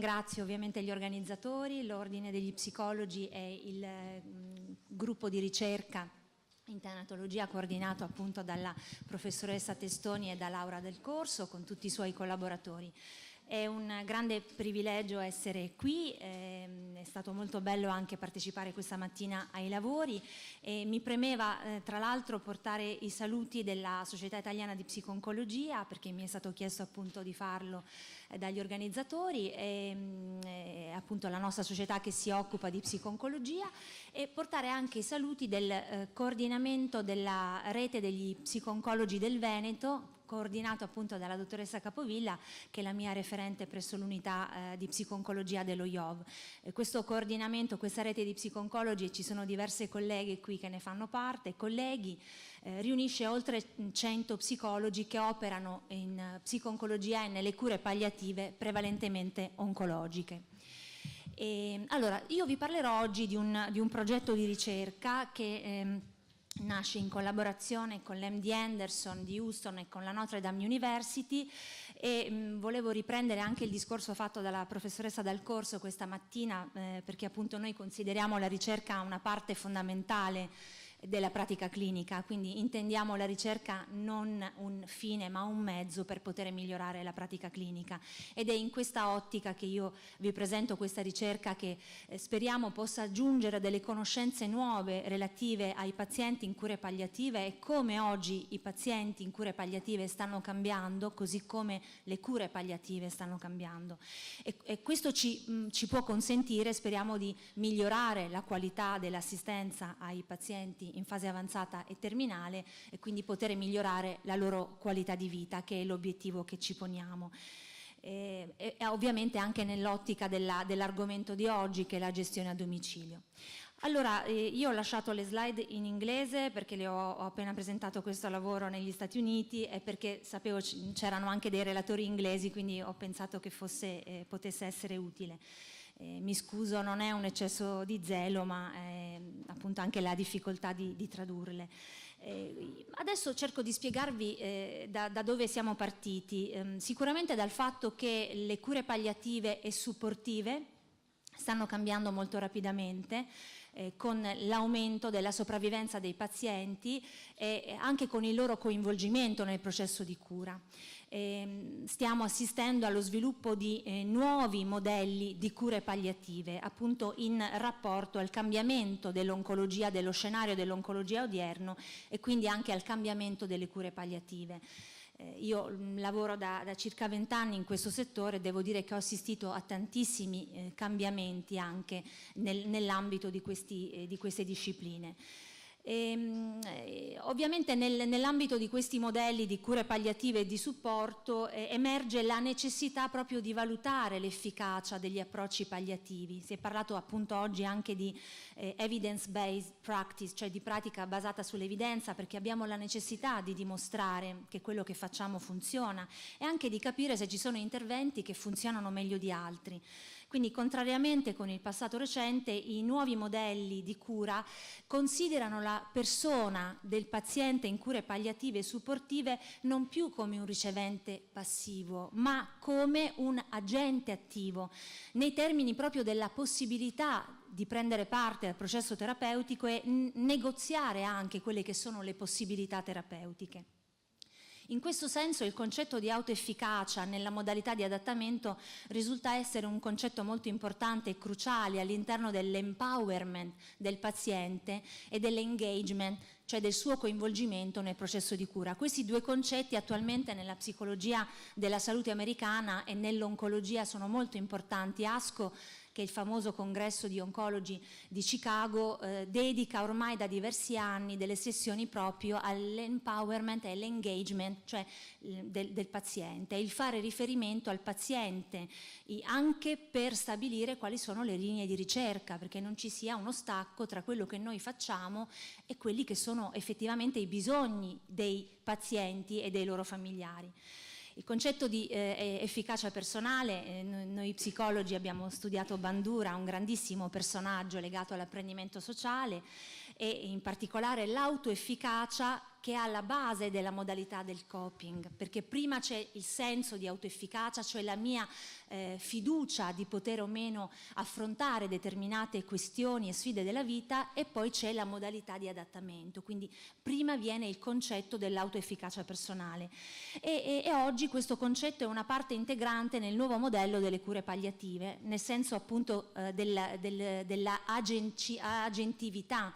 ringrazio ovviamente gli organizzatori, l'Ordine degli Psicologi e il gruppo di ricerca in tanatologia coordinato appunto dalla professoressa Testoni e da Laura Del Corso con tutti i suoi collaboratori. È un grande privilegio essere qui, è stato molto bello anche partecipare questa mattina ai lavori e mi premeva tra l'altro portare i saluti della Società Italiana di Psico-Oncologia, perché mi è stato chiesto appunto di farlo dagli organizzatori e appunto la nostra società che si occupa di psico-oncologia, e portare anche i saluti del coordinamento della rete degli psico-oncologi del Veneto, coordinato appunto dalla dottoressa Capovilla, che è la mia referente presso l'unità di psico-oncologia dello IOV. Questo coordinamento, questa rete di psico-oncologi, ci sono diverse colleghe qui che ne fanno parte, colleghi, riunisce oltre 100 psicologi che operano in psico-oncologia e nelle cure palliative prevalentemente oncologiche. Allora, io vi parlerò oggi di un progetto di ricerca che nasce in collaborazione con l'MD Anderson di Houston e con la Notre Dame University, e volevo riprendere anche il discorso fatto dalla professoressa Dal Corso questa mattina, perché appunto noi consideriamo la ricerca una parte fondamentale della pratica clinica, quindi intendiamo la ricerca non un fine ma un mezzo per poter migliorare la pratica clinica, ed è in questa ottica che io vi presento questa ricerca che speriamo possa aggiungere delle conoscenze nuove relative ai pazienti in cure palliative e come oggi i pazienti in cure palliative stanno cambiando, così come le cure palliative stanno cambiando, e questo ci può consentire, speriamo, di migliorare la qualità dell'assistenza ai pazienti in fase avanzata e terminale, e quindi poter migliorare la loro qualità di vita, che è l'obiettivo che ci poniamo. E ovviamente anche nell'ottica dell'argomento di oggi, che è la gestione a domicilio. Allora, io ho lasciato le slide in inglese perché le ho appena presentato questo lavoro negli Stati Uniti e perché sapevo c'erano anche dei relatori inglesi, quindi ho pensato che potesse essere utile. Mi scuso, non è un eccesso di zelo, ma appunto anche la difficoltà di tradurle. Adesso cerco di spiegarvi da dove siamo partiti. Sicuramente dal fatto che le cure palliative e supportive stanno cambiando molto rapidamente, con l'aumento della sopravvivenza dei pazienti e anche con il loro coinvolgimento nel processo di cura. Stiamo assistendo allo sviluppo di nuovi modelli di cure palliative, appunto in rapporto al cambiamento dell'oncologia, dello scenario dell'oncologia odierno, e quindi anche al cambiamento delle cure palliative. Io lavoro da circa 20 anni in questo settore e devo dire che ho assistito a tantissimi cambiamenti anche nell'ambito di queste discipline. Ovviamente nell'ambito di questi modelli di cure palliative e di supporto emerge la necessità proprio di valutare l'efficacia degli approcci palliativi. Si è parlato appunto oggi anche di evidence-based practice, cioè di pratica basata sull'evidenza, perché abbiamo la necessità di dimostrare che quello che facciamo funziona e anche di capire se ci sono interventi che funzionano meglio di altri. Quindi, contrariamente con il passato recente, i nuovi modelli di cura considerano la persona del paziente in cure palliative e supportive non più come un ricevente passivo, ma come un agente attivo, nei termini proprio della possibilità di prendere parte al processo terapeutico e negoziare anche quelle che sono le possibilità terapeutiche. In questo senso il concetto di autoefficacia nella modalità di adattamento risulta essere un concetto molto importante e cruciale all'interno dell'empowerment del paziente e dell'engagement, cioè del suo coinvolgimento nel processo di cura. Questi due concetti attualmente nella psicologia della salute americana e nell'oncologia sono molto importanti. ASCO, che è il famoso congresso di oncologi di Chicago, dedica ormai da diversi anni delle sessioni proprio all'empowerment e all'engagement, cioè del paziente, il fare riferimento al paziente anche per stabilire quali sono le linee di ricerca, perché non ci sia uno stacco tra quello che noi facciamo e quelli che sono effettivamente i bisogni dei pazienti e dei loro familiari. Il concetto di efficacia personale, noi psicologi abbiamo studiato Bandura, un grandissimo personaggio legato all'apprendimento sociale, e in particolare l'autoefficacia che è alla base della modalità del coping, perché prima c'è il senso di autoefficacia, cioè la mia fiducia di poter o meno affrontare determinate questioni e sfide della vita, e poi c'è la modalità di adattamento, quindi prima viene il concetto dell'autoefficacia personale e oggi questo concetto è una parte integrante nel nuovo modello delle cure palliative, nel senso appunto della agentività.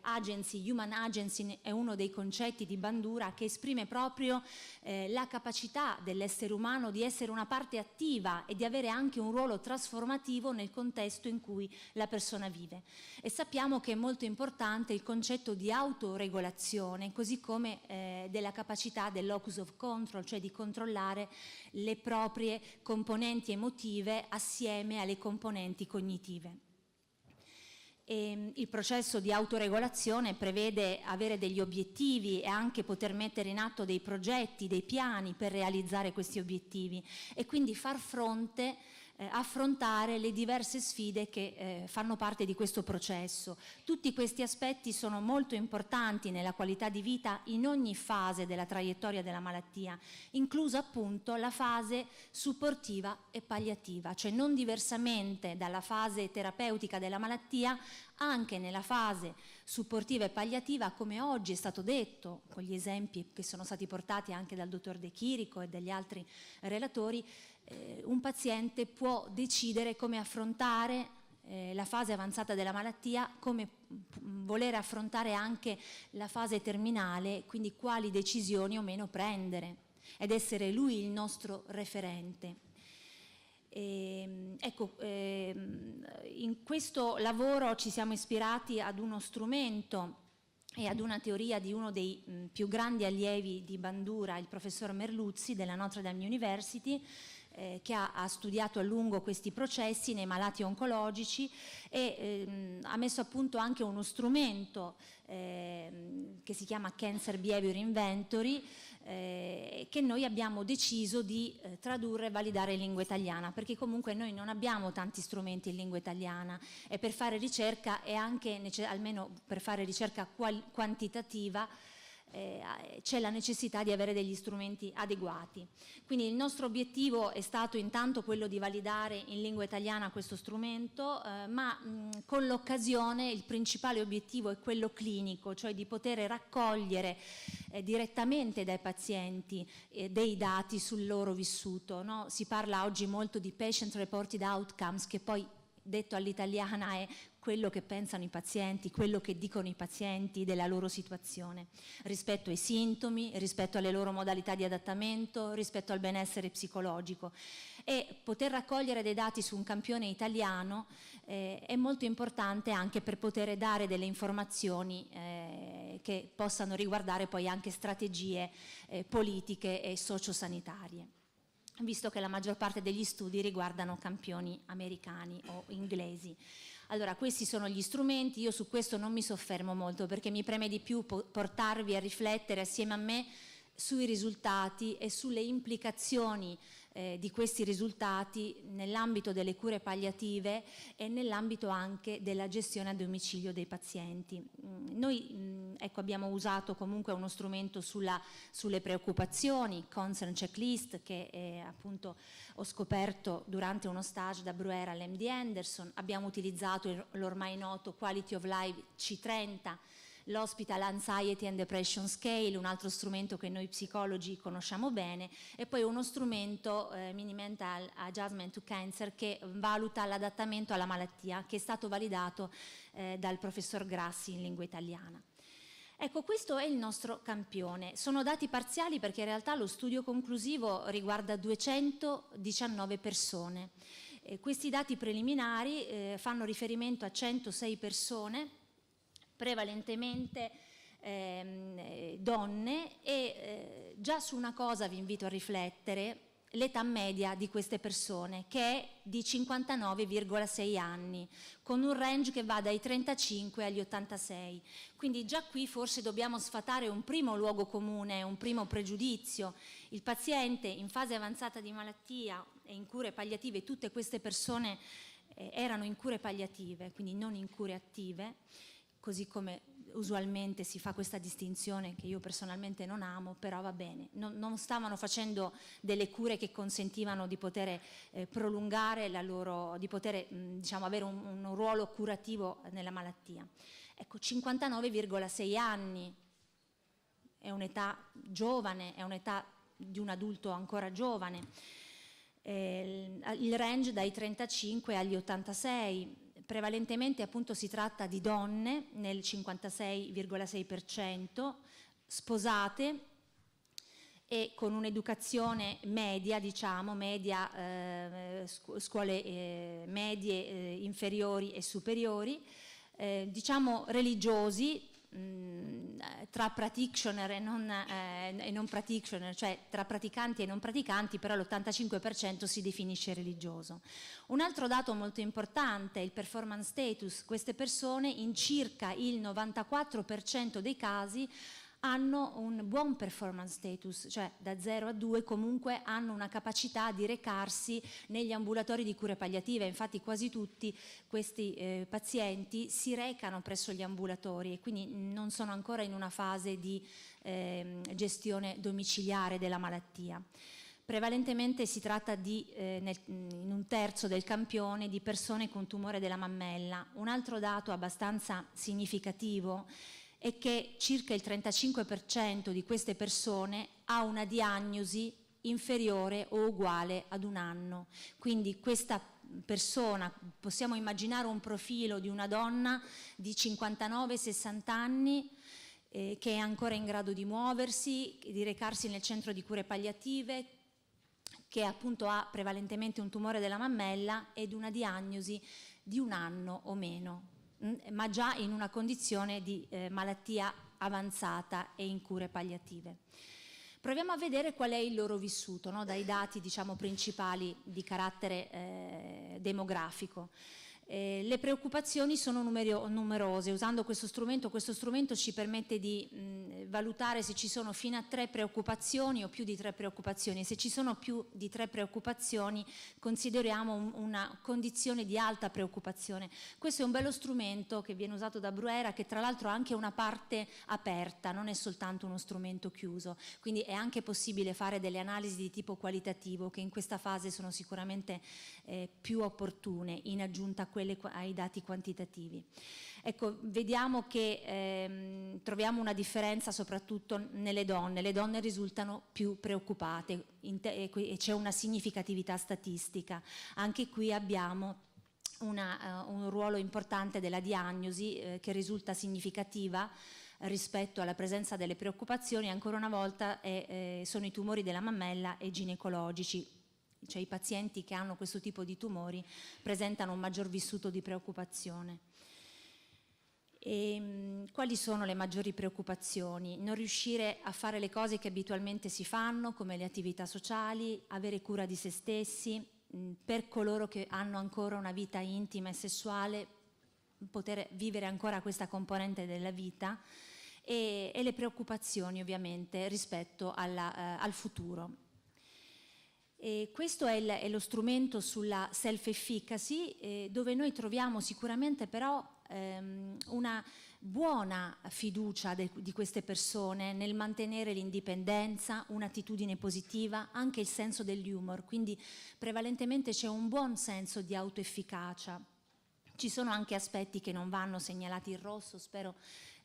Agency, human agency è uno dei concetti di Bandura che esprime proprio la capacità dell'essere umano di essere una parte attiva e di avere anche un ruolo trasformativo nel contesto in cui la persona vive. E sappiamo che è molto importante il concetto di autoregolazione, così come della capacità del locus of control, cioè di controllare le proprie componenti emotive assieme alle componenti cognitive. Il processo di autoregolazione prevede avere degli obiettivi e anche poter mettere in atto dei progetti, dei piani per realizzare questi obiettivi e quindi far fronte, affrontare le diverse sfide che fanno parte di questo processo. Tutti questi aspetti sono molto importanti nella qualità di vita in ogni fase della traiettoria della malattia, inclusa appunto la fase supportiva e palliativa, cioè non diversamente dalla fase terapeutica della malattia, anche nella fase supportiva e palliativa, come oggi è stato detto con gli esempi che sono stati portati anche dal dottor De Chirico e dagli altri relatori, un paziente può decidere come affrontare la fase avanzata della malattia, come voler affrontare anche la fase terminale, quindi quali decisioni o meno prendere ed essere lui il nostro referente. In questo lavoro ci siamo ispirati ad uno strumento e ad una teoria di uno dei più grandi allievi di Bandura, il professor Merluzzi della Notre Dame University, che ha studiato a lungo questi processi nei malati oncologici e ha messo a punto anche uno strumento che si chiama Cancer Behavior Inventory, che noi abbiamo deciso di tradurre e validare in lingua italiana, perché comunque noi non abbiamo tanti strumenti in lingua italiana e per fare ricerca e anche almeno per fare ricerca quantitativa c'è la necessità di avere degli strumenti adeguati. Quindi il nostro obiettivo è stato intanto quello di validare in lingua italiana questo strumento, ma con l'occasione il principale obiettivo è quello clinico, cioè di poter raccogliere direttamente dai pazienti dei dati sul loro vissuto, no? Si parla oggi molto di patient reported outcomes, che poi detto all'italiana è quello che pensano i pazienti, quello che dicono i pazienti della loro situazione, rispetto ai sintomi, rispetto alle loro modalità di adattamento, rispetto al benessere psicologico. E poter raccogliere dei dati su un campione italiano è molto importante anche per poter dare delle informazioni che possano riguardare poi anche strategie politiche e sociosanitarie, visto che la maggior parte degli studi riguardano campioni americani o inglesi. Allora, questi sono gli strumenti, io su questo non mi soffermo molto perché mi preme di più portarvi a riflettere assieme a me sui risultati e sulle implicazioni di questi risultati nell'ambito delle cure palliative e nell'ambito anche della gestione a domicilio dei pazienti. Noi abbiamo usato comunque uno strumento sulle preoccupazioni, Concern Checklist, che appunto ho scoperto durante uno stage da Breuer all'MD Anderson. Abbiamo utilizzato l'ormai noto Quality of Life C30, l'Hospital Anxiety and Depression Scale, un altro strumento che noi psicologi conosciamo bene, e poi uno strumento Mini-Mental Adjustment to Cancer, che valuta l'adattamento alla malattia, che è stato validato dal professor Grassi in lingua italiana. Ecco, questo è il nostro campione. Sono dati parziali perché in realtà lo studio conclusivo riguarda 219 persone. Questi dati preliminari fanno riferimento a 106 persone, prevalentemente donne, e già su una cosa vi invito a riflettere: l'età media di queste persone, che è di 59,6 anni, con un range che va dai 35 agli 86. Quindi già qui forse dobbiamo sfatare un primo luogo comune, un primo pregiudizio. Il paziente in fase avanzata di malattia e in cure palliative, tutte queste persone erano in cure palliative, quindi non in cure attive, così come usualmente si fa questa distinzione che io personalmente non amo, però va bene, non stavano facendo delle cure che consentivano di poter prolungare la loro, di poter diciamo, avere un ruolo curativo nella malattia. Ecco, 59,6 anni è un'età giovane, è un'età di un adulto ancora giovane, il range dai 35 agli 86, prevalentemente appunto si tratta di donne nel 56,6%, sposate e con un'educazione media, diciamo, scuole medie, inferiori e superiori, diciamo religiosi, tra practitioner e non practitioner, cioè tra praticanti e non praticanti, però l'85% si definisce religioso. Un altro dato molto importante è il performance status. Queste persone in circa il 94% dei casi hanno un buon performance status, cioè da 0 a 2 comunque hanno una capacità di recarsi negli ambulatori di cure palliative. Infatti quasi tutti questi pazienti si recano presso gli ambulatori e quindi non sono ancora in una fase di gestione domiciliare della malattia. Prevalentemente si tratta di, in un terzo del campione, di persone con tumore della mammella. Un altro dato abbastanza significativo è che circa il 35% di queste persone ha una diagnosi inferiore o uguale ad 1 anno. Quindi questa persona, possiamo immaginare un profilo di una donna di 59-60 anni che è ancora in grado di muoversi, di recarsi nel centro di cure palliative, che appunto ha prevalentemente un tumore della mammella ed una diagnosi di 1 anno o meno, ma già in una condizione di malattia avanzata e in cure palliative. Proviamo a vedere qual è il loro vissuto, no? Dai dati diciamo, principali di carattere demografico. Le preoccupazioni sono numerose. Usando questo strumento ci permette di valutare se ci sono fino a 3 preoccupazioni o più di 3 preoccupazioni. Se ci sono più di 3 preoccupazioni consideriamo una condizione di alta preoccupazione. Questo è un bello strumento che viene usato da Bruera, che tra l'altro ha anche una parte aperta, non è soltanto uno strumento chiuso, quindi è anche possibile fare delle analisi di tipo qualitativo che in questa fase sono sicuramente più opportune in aggiunta a quelle ai dati quantitativi. Ecco, vediamo che troviamo una differenza soprattutto nelle donne. Le donne risultano più preoccupate e c'è una significatività statistica. Anche qui abbiamo un ruolo importante della diagnosi che risulta significativa rispetto alla presenza delle preoccupazioni. Ancora una volta sono i tumori della mammella e ginecologici. Cioè i pazienti che hanno questo tipo di tumori presentano un maggior vissuto di preoccupazione. Quali sono le maggiori preoccupazioni? Non riuscire a fare le cose che abitualmente si fanno, come le attività sociali, avere cura di se stessi, per coloro che hanno ancora una vita intima e sessuale, poter vivere ancora questa componente della vita, e le preoccupazioni ovviamente rispetto al futuro. E questo è lo strumento sulla self-efficacy, dove noi troviamo sicuramente però una buona fiducia di queste persone nel mantenere l'indipendenza, un'attitudine positiva, anche il senso dell'humor, quindi prevalentemente c'è un buon senso di autoefficacia. Ci sono anche aspetti che non vanno segnalati in rosso, spero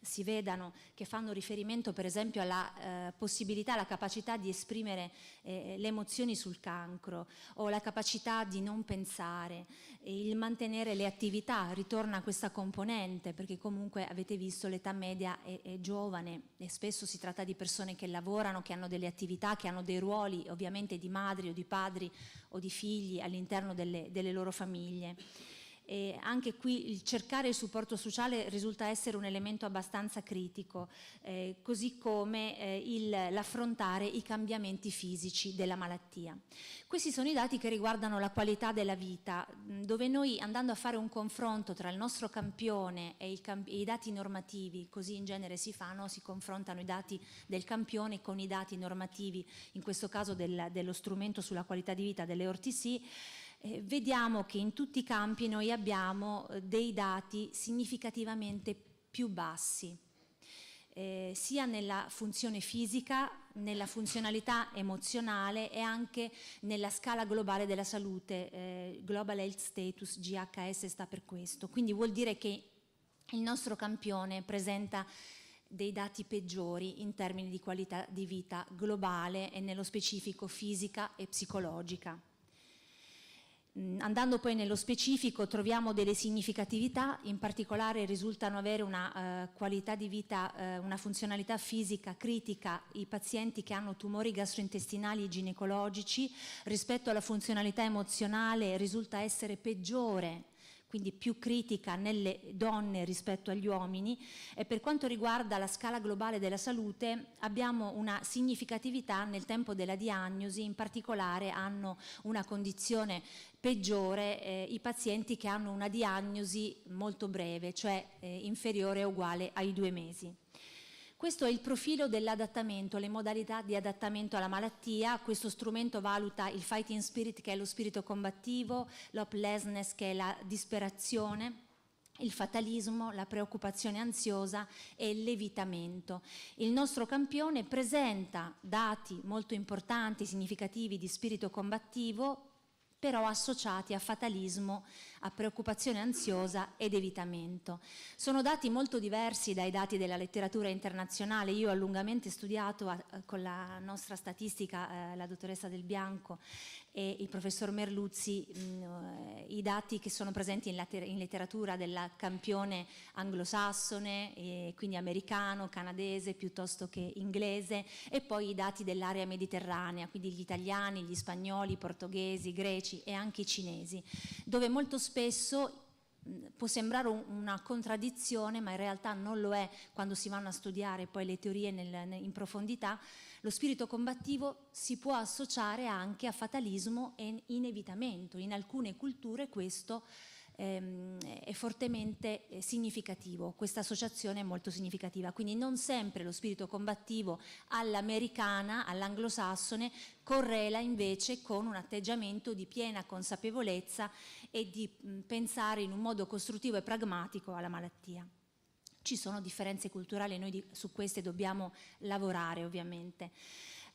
si vedano, che fanno riferimento per esempio alla possibilità, alla capacità di esprimere le emozioni sul cancro o la capacità di non pensare, il mantenere le attività, ritorna questa componente perché comunque avete visto l'età media è giovane e spesso si tratta di persone che lavorano, che hanno delle attività, che hanno dei ruoli ovviamente di madri o di padri o di figli all'interno delle loro famiglie. E anche qui il cercare il supporto sociale risulta essere un elemento abbastanza critico, così come l'affrontare i cambiamenti fisici della malattia. Questi sono i dati che riguardano la qualità della vita, dove noi andando a fare un confronto tra il nostro campione e i dati normativi, così in genere si fanno, si confrontano i dati del campione con i dati normativi, in questo caso dello strumento sulla qualità di vita delle ORTC, vediamo che in tutti i campi noi abbiamo dei dati significativamente più bassi. sia nella funzione fisica, nella funzionalità emozionale e anche nella scala globale della salute, Global Health Status, GHS sta per questo. Quindi vuol dire che il nostro campione presenta dei dati peggiori in termini di qualità di vita globale e nello specifico fisica e psicologica. Andando poi nello specifico troviamo delle significatività, in particolare risultano avere una qualità di vita, una funzionalità fisica critica i pazienti che hanno tumori gastrointestinali e ginecologici, rispetto alla funzionalità emozionale risulta essere peggiore, quindi più critica nelle donne rispetto agli uomini, e per quanto riguarda la scala globale della salute abbiamo una significatività nel tempo della diagnosi, in particolare hanno una condizione peggiore i pazienti che hanno una diagnosi molto breve, cioè inferiore o uguale ai 2 mesi. Questo è il profilo dell'adattamento, le modalità di adattamento alla malattia. Questo strumento valuta il fighting spirit, che è lo spirito combattivo, l'hopelessness, che è la disperazione, il fatalismo, la preoccupazione ansiosa e il levitamento. Il nostro campione presenta dati molto importanti, significativi di spirito combattivo, però associati a fatalismo, a preoccupazione ansiosa ed evitamento. Sono dati molto diversi dai dati della letteratura internazionale. Io ho lungamente studiato con la nostra statistica, la dottoressa Del Bianco e il professor Merluzzi, i dati che sono presenti in letteratura del campione anglosassone, quindi americano, canadese piuttosto che inglese, e poi i dati dell'area mediterranea, quindi gli italiani, gli spagnoli, i portoghesi, i greci e anche i cinesi, dove molto spesso può sembrare una contraddizione, ma in realtà non lo è quando si vanno a studiare poi le teorie in profondità. Lo spirito combattivo si può associare anche a fatalismo e inevitamento. In alcune culture questo è fortemente significativo, questa associazione è molto significativa, quindi non sempre lo spirito combattivo all'americana, all'anglosassone, correla invece con un atteggiamento di piena consapevolezza e di pensare in un modo costruttivo e pragmatico alla malattia. Ci sono differenze culturali e noi su queste dobbiamo lavorare ovviamente.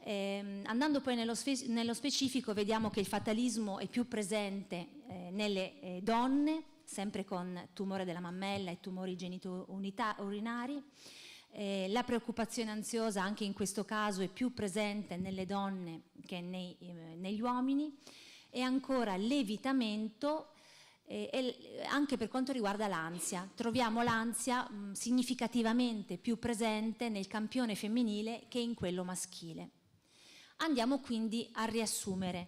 Andando poi nello specifico vediamo che il fatalismo è più presente nelle donne, sempre con tumore della mammella e tumori genitourinari. La preoccupazione ansiosa anche in questo caso è più presente nelle donne che negli uomini, e ancora l'evitamento. Anche per quanto riguarda l'ansia, troviamo l'ansia significativamente più presente nel campione femminile che in quello maschile. Andiamo quindi a riassumere.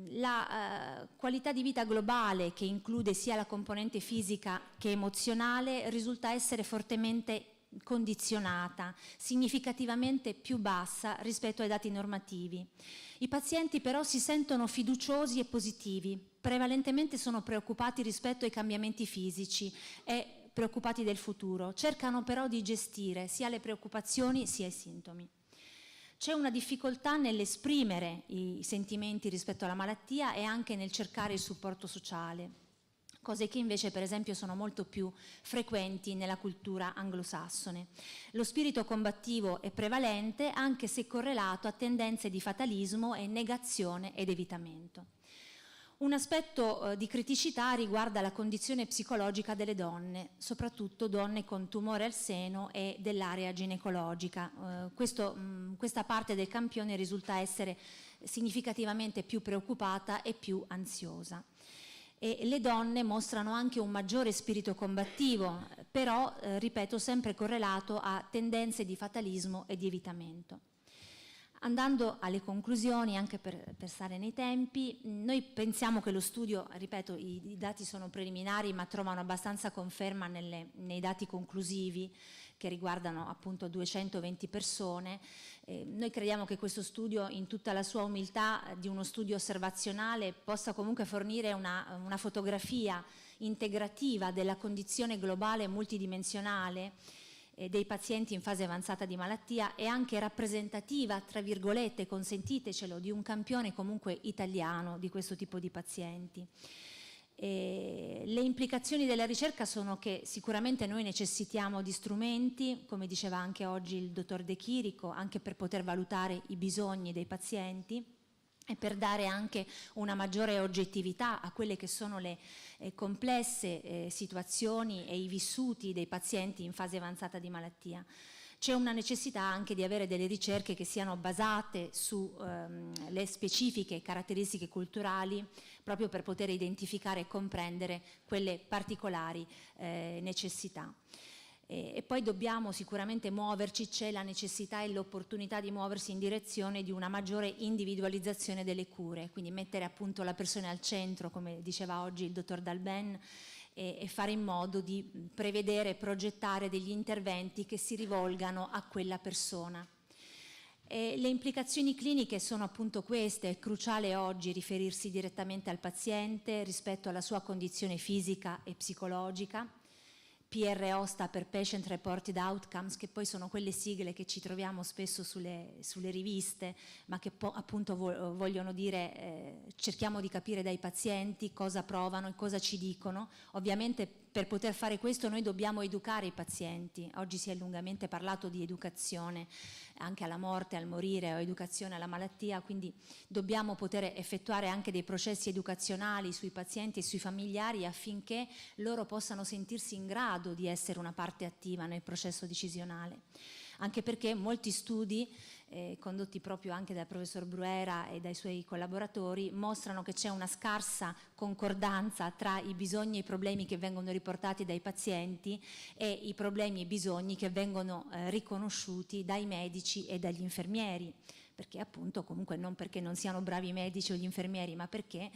La qualità di vita globale, che include sia la componente fisica che emozionale, risulta essere fortemente condizionata, significativamente più bassa rispetto ai dati normativi. I pazienti però si sentono fiduciosi e positivi, prevalentemente sono preoccupati rispetto ai cambiamenti fisici e preoccupati del futuro, cercano però di gestire sia le preoccupazioni sia i sintomi. C'è una difficoltà nell'esprimere i sentimenti rispetto alla malattia e anche nel cercare il supporto sociale, cose che invece per esempio sono molto più frequenti nella cultura anglosassone. Lo spirito combattivo è prevalente, anche se correlato a tendenze di fatalismo e negazione ed evitamento. Un aspetto di criticità riguarda la condizione psicologica delle donne, soprattutto donne con tumore al seno e dell'area ginecologica. Questa parte del campione risulta essere significativamente più preoccupata e più ansiosa. E le donne mostrano anche un maggiore spirito combattivo, però, ripeto, sempre correlato a tendenze di fatalismo e di evitamento. Andando alle conclusioni, anche per stare nei tempi, noi pensiamo che lo studio, ripeto, i dati sono preliminari ma trovano abbastanza conferma nei dati conclusivi che riguardano appunto 220 persone. Noi crediamo che questo studio, in tutta la sua umiltà di uno studio osservazionale, possa comunque fornire una fotografia integrativa della condizione globale multidimensionale dei pazienti in fase avanzata di malattia, e anche rappresentativa, tra virgolette, consentitecelo, di un campione comunque italiano di questo tipo di pazienti. Le implicazioni della ricerca sono che sicuramente noi necessitiamo di strumenti, come diceva anche oggi il dottor De Chirico, anche per poter valutare i bisogni dei pazienti e per dare anche una maggiore oggettività a quelle che sono le complesse situazioni e i vissuti dei pazienti in fase avanzata di malattia. C'è una necessità anche di avere delle ricerche che siano basate sulle specifiche caratteristiche culturali, proprio per poter identificare e comprendere quelle particolari necessità. E poi dobbiamo sicuramente muoverci, c'è la necessità e l'opportunità di muoversi in direzione di una maggiore individualizzazione delle cure, quindi mettere appunto la persona al centro, come diceva oggi il dottor Dalben, e fare in modo di prevedere e progettare degli interventi che si rivolgano a quella persona. Le implicazioni cliniche sono appunto queste: è cruciale oggi riferirsi direttamente al paziente rispetto alla sua condizione fisica e psicologica. PRO sta per Patient Reported Outcomes, che poi sono quelle sigle che ci troviamo spesso sulle riviste, ma che appunto vogliono dire cerchiamo di capire dai pazienti cosa provano e cosa ci dicono. Ovviamente per poter fare questo noi dobbiamo educare i pazienti. Oggi si è lungamente parlato di educazione anche alla morte, al morire, o educazione alla malattia, quindi dobbiamo poter effettuare anche dei processi educazionali sui pazienti e sui familiari affinché loro possano sentirsi in grado di essere una parte attiva nel processo decisionale. Anche perché molti studi condotti proprio anche dal professor Bruera e dai suoi collaboratori mostrano che c'è una scarsa concordanza tra i bisogni e i problemi che vengono riportati dai pazienti e i problemi e i bisogni che vengono riconosciuti dai medici e dagli infermieri, perché appunto comunque non perché non siano bravi i medici o gli infermieri, ma perché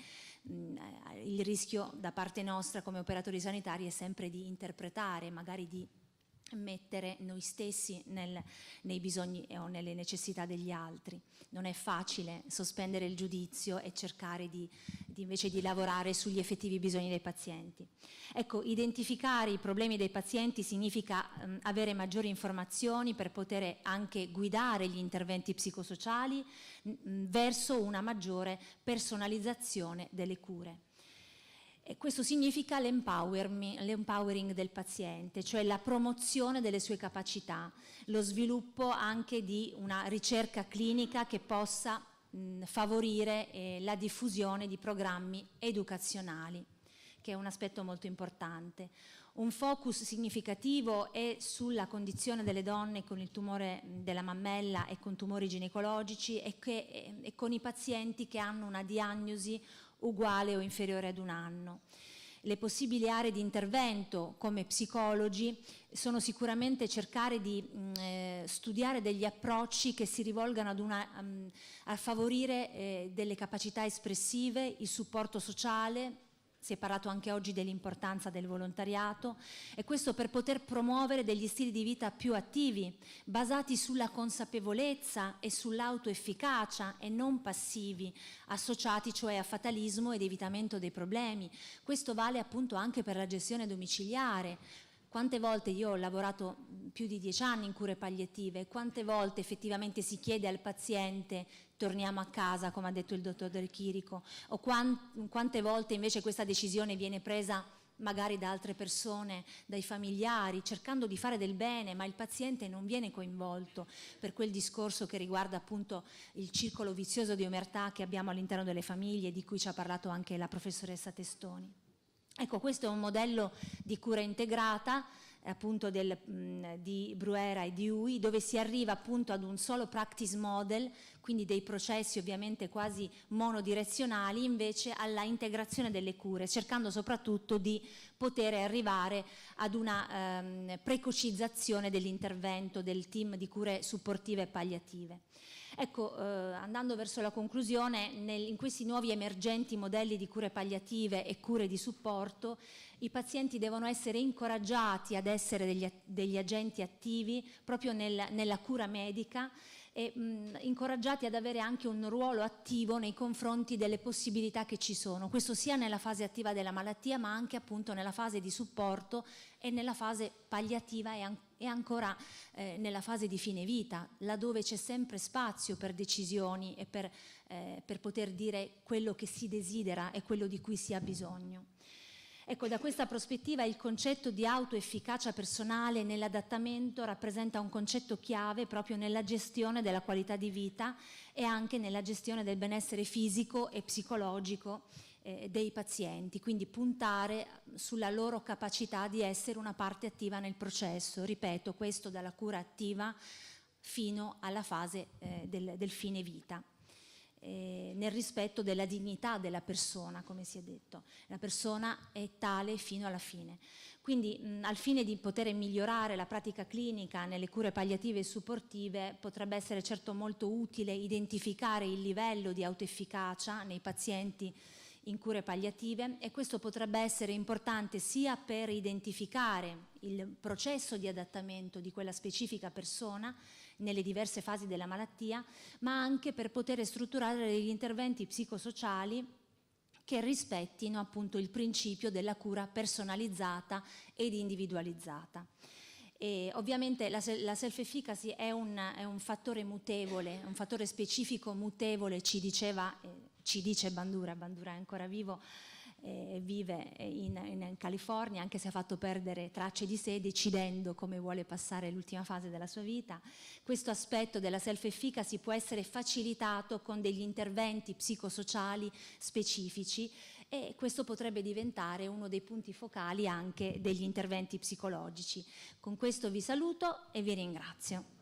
il rischio da parte nostra come operatori sanitari è sempre di interpretare, magari di mettere noi stessi nei bisogni o nelle necessità degli altri. Non è facile sospendere il giudizio e cercare invece di lavorare sugli effettivi bisogni dei pazienti. Ecco, identificare i problemi dei pazienti significa avere maggiori informazioni per poter anche guidare gli interventi psicosociali verso una maggiore personalizzazione delle cure. E questo significa l'empowering del paziente, cioè la promozione delle sue capacità, lo sviluppo anche di una ricerca clinica che possa favorire la diffusione di programmi educazionali, che è un aspetto molto importante. Un focus significativo è sulla condizione delle donne con il tumore della mammella e con tumori ginecologici e con i pazienti che hanno una diagnosi uguale o inferiore ad un anno. Le possibili aree di intervento come psicologi sono sicuramente cercare di studiare degli approcci che si rivolgano a favorire delle capacità espressive, il supporto sociale. Si è parlato anche oggi dell'importanza del volontariato, e questo per poter promuovere degli stili di vita più attivi, basati sulla consapevolezza e sull'autoefficacia e non passivi, associati cioè a fatalismo ed evitamento dei problemi. Questo vale appunto anche per la gestione domiciliare. Quante volte io ho lavorato più di 10 anni in cure palliative, quante volte effettivamente si chiede al paziente torniamo a casa, come ha detto il dottor Del Chirico, o quante volte invece questa decisione viene presa magari da altre persone, dai familiari, cercando di fare del bene, ma il paziente non viene coinvolto per quel discorso che riguarda appunto il circolo vizioso di omertà che abbiamo all'interno delle famiglie, di cui ci ha parlato anche la professoressa Testoni. Ecco, questo è un modello di cura integrata appunto di Bruera e di Uy, dove si arriva appunto ad un solo practice model, quindi dei processi ovviamente quasi monodirezionali, invece alla integrazione delle cure, cercando soprattutto di poter arrivare ad una precocizzazione dell'intervento del team di cure supportive e palliative. Ecco, andando verso la conclusione, in questi nuovi emergenti modelli di cure palliative e cure di supporto, i pazienti devono essere incoraggiati ad essere degli agenti attivi proprio nella cura medica e incoraggiati ad avere anche un ruolo attivo nei confronti delle possibilità che ci sono. Questo sia nella fase attiva della malattia, ma anche appunto nella fase di supporto e nella fase palliativa e ancora nella fase di fine vita, laddove c'è sempre spazio per decisioni e per per poter dire quello che si desidera e quello di cui si ha bisogno. Ecco, da questa prospettiva il concetto di autoefficacia personale nell'adattamento rappresenta un concetto chiave proprio nella gestione della qualità di vita e anche nella gestione del benessere fisico e psicologico dei pazienti, quindi puntare sulla loro capacità di essere una parte attiva nel processo, ripeto, questo dalla cura attiva fino alla fase del fine vita. Nel rispetto della dignità della persona, come si è detto. La persona è tale fino alla fine. Quindi al fine di poter migliorare la pratica clinica nelle cure palliative e supportive potrebbe essere certo molto utile identificare il livello di autoefficacia nei pazienti in cure palliative e questo potrebbe essere importante sia per identificare il processo di adattamento di quella specifica persona nelle diverse fasi della malattia, ma anche per poter strutturare degli interventi psicosociali che rispettino appunto il principio della cura personalizzata ed individualizzata. E ovviamente la self-efficacy è un fattore mutevole, un fattore specifico mutevole, ci dice Bandura è ancora vivo, vive in California, anche se ha fatto perdere tracce di sé decidendo come vuole passare l'ultima fase della sua vita. Questo aspetto della self-efficacy può essere facilitato con degli interventi psicosociali specifici e questo potrebbe diventare uno dei punti focali anche degli interventi psicologici. Con questo vi saluto e vi ringrazio.